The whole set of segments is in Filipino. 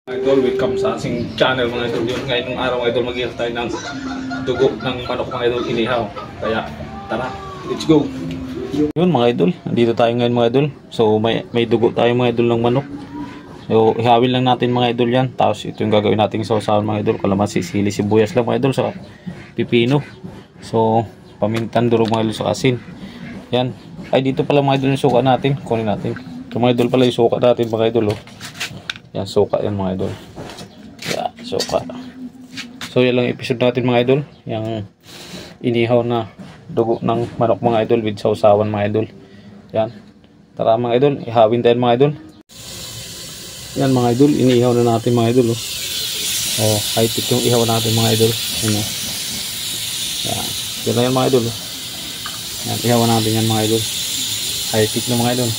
Idol, welcome sa ating channel mga idol. Yun, ngayong araw mga idol, mag-ihaw tayo ng dugo ng manok mga idol, inihaw. Kaya tara, let's go. Yun mga idol, nandito tayo ngayon mga idol. So may dugo tayo mga idol ng manok. So ihawin lang natin mga idol yan. Tapos ito yung gagawin nating sausawan mga idol. Kalamansi, sili, sibuyas lang mga idol sa pipino. So pamintan, durog mga idol sa asin. Yan. Ay dito pala mga idol yung suka natin. Kunin natin. Ito mga idol pala yung suka natin mga idol. Oh. Yan, suka yan mga idol. Yan, suka. So yan lang episode natin mga idol. Yung inihaw na dugo ng manok mga idol with sausawan mga idol. Yan. Tara mga idol, ihawin tayo mga idol. Yan mga idol, inihaw na natin mga idol. Oh, high tech yung ihaw natin mga idol. Yan. Yan. Yan lang yan mga idol. Yan, ihaw natin yan mga idol. High tech na mga idol.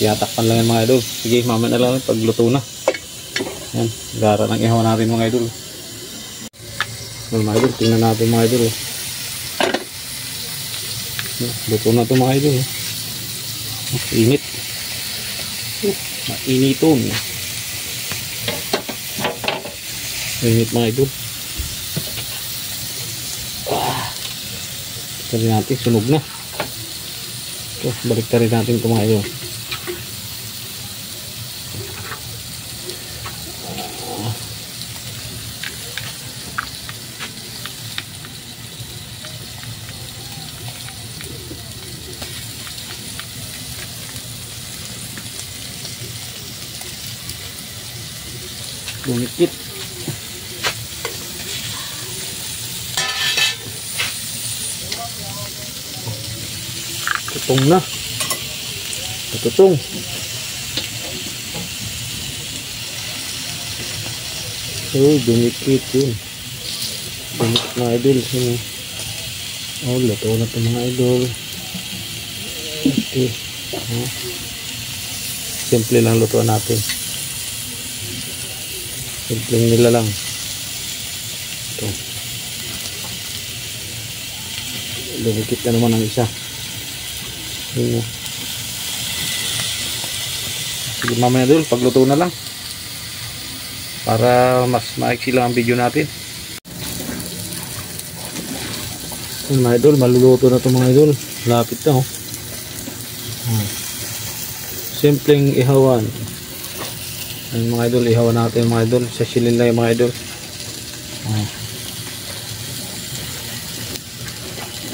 Tinatakpan lang yan mga idol. Sige, mamaya na lang pagluto na. Yan, gara ng ihaw natin mga idol. Yan mga idol, tingnan natin mga idol. Luto na ito mga idol. Init. Mainiton. Init mga idol. Ito natin, sunog na. Ito, balik rin natin ito mga idol. Bumikit. Tutong na. Tutong. Oh, bumikit yun. Bumikit mga idol. Oh, luto na ito mga idol. Okay. Simple lang lutuan natin. Simpleng nila lang. Ito. Lumikit na naman ang isa. Ayan. Sige mamaya dul, pagluto na lang. Para mas maiksi lang ang video natin. Ayan mga idol, maluluto na ito mga idol. Lapit na oh. Simpleng ihawan. Ayan mga idol, ihawan natin mga idol. Sa silin lang yung mga idol.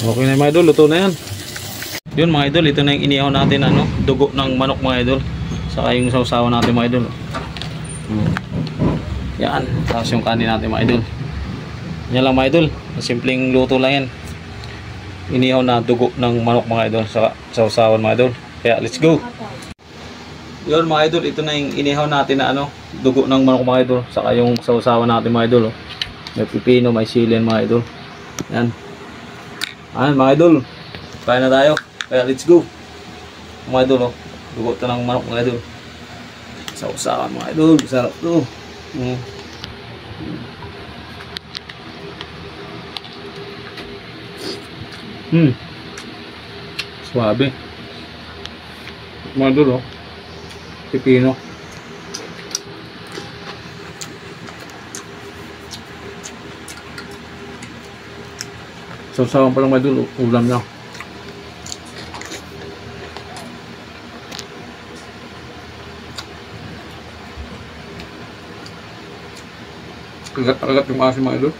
Okay na mga idol, luto na yan. Yun mga idol, ito na yung inihaw natin dugo ng manok mga idol. Saka yung sausawan natin mga idol. Yan, tapos yung kanin natin mga idol. Yan lang mga idol, simpleng luto lang yan. Inihaw na dugo ng manok mga idol. Saka sausawan mga idol. Kaya let's go. Yun mga idol, ito na yung inihaw natin na dugo ng manok mga idol. Saka yung sausawan natin mga idol. May pipino, may sili mga idol. Yan. Ayan mga idol, kaya na tayo. Kaya let's go. Mga idol, dugo ito ng manok mga idol. Sausawan mga idol, sarap ito. Suabe. Mga idol pipino. Sausawan pa lang mga idol, ulam na. Kagat-kagat yung asin mga idol.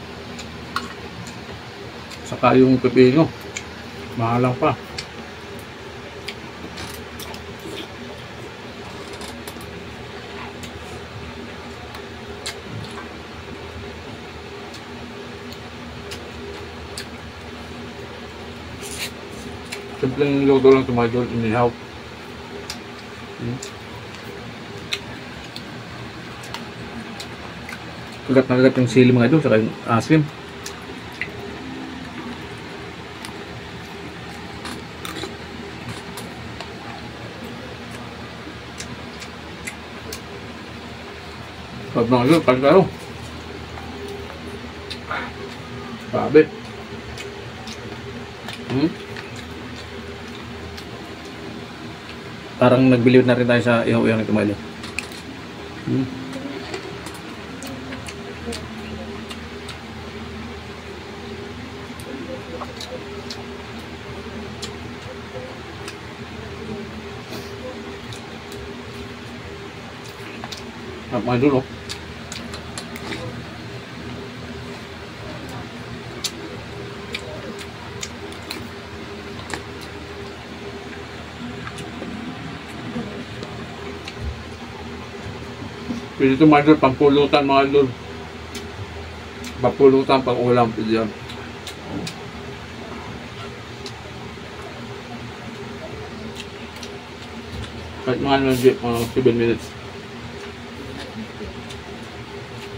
Saka yung pipino. Mahalang pa. Simpleng luto lang ito mga idol, inihaw. Kagat na kagat yung sili mga idol, saka yung asim. Pag mga idol, pag tayo. Sabi. Parang nagbiliw na rin tayo sa ihaw-ihaw nito mga idol. At mga idol, oh. Pwede ito mga idol, pangpulutan mga idol. Pangpulutan, pang ulam, pwede yan. Kahit mga 7 minutes.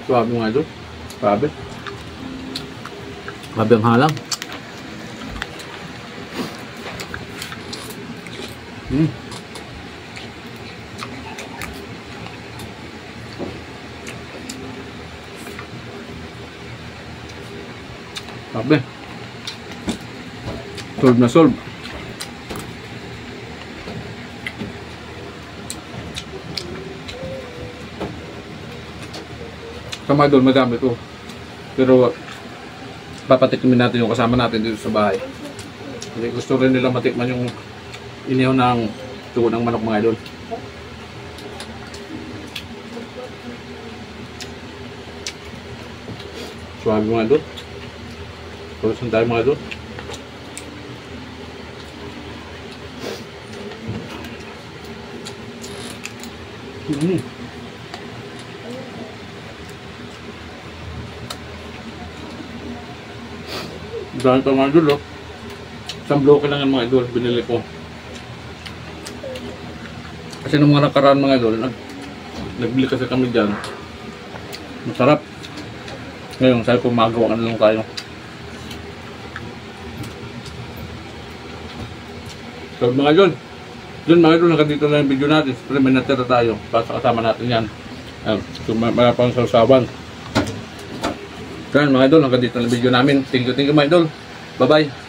Suwabe mga idol. Suwabe. Suwabe ang halang. Suwabe. Solve na solve. Mga idol, madami ito. Pero papatikimin natin yung kasama natin dito sa bahay. Kasi gusto rin nila matikman yung inihaw ng tugo ng manok mga idol. Suwabe mga idol. Tulosan tayo mga idol. Dahil pa mga idol, oh. Isang bloke lang yung mga idol, binili ko. Kasi nung mga nakaraan mga idol, nagbili kasi kami dyan. Masarap. Ngayon, sabi ko magawa ka na lang tayo. So mga idol, dun mga idol, hanggang dito na yung video natin. Siyempre may natira tayo, para sa kasama natin yan. So mga pang sausawan. Yan mga idol, hanggang dito na video namin. Thank you mga idol. Bye bye.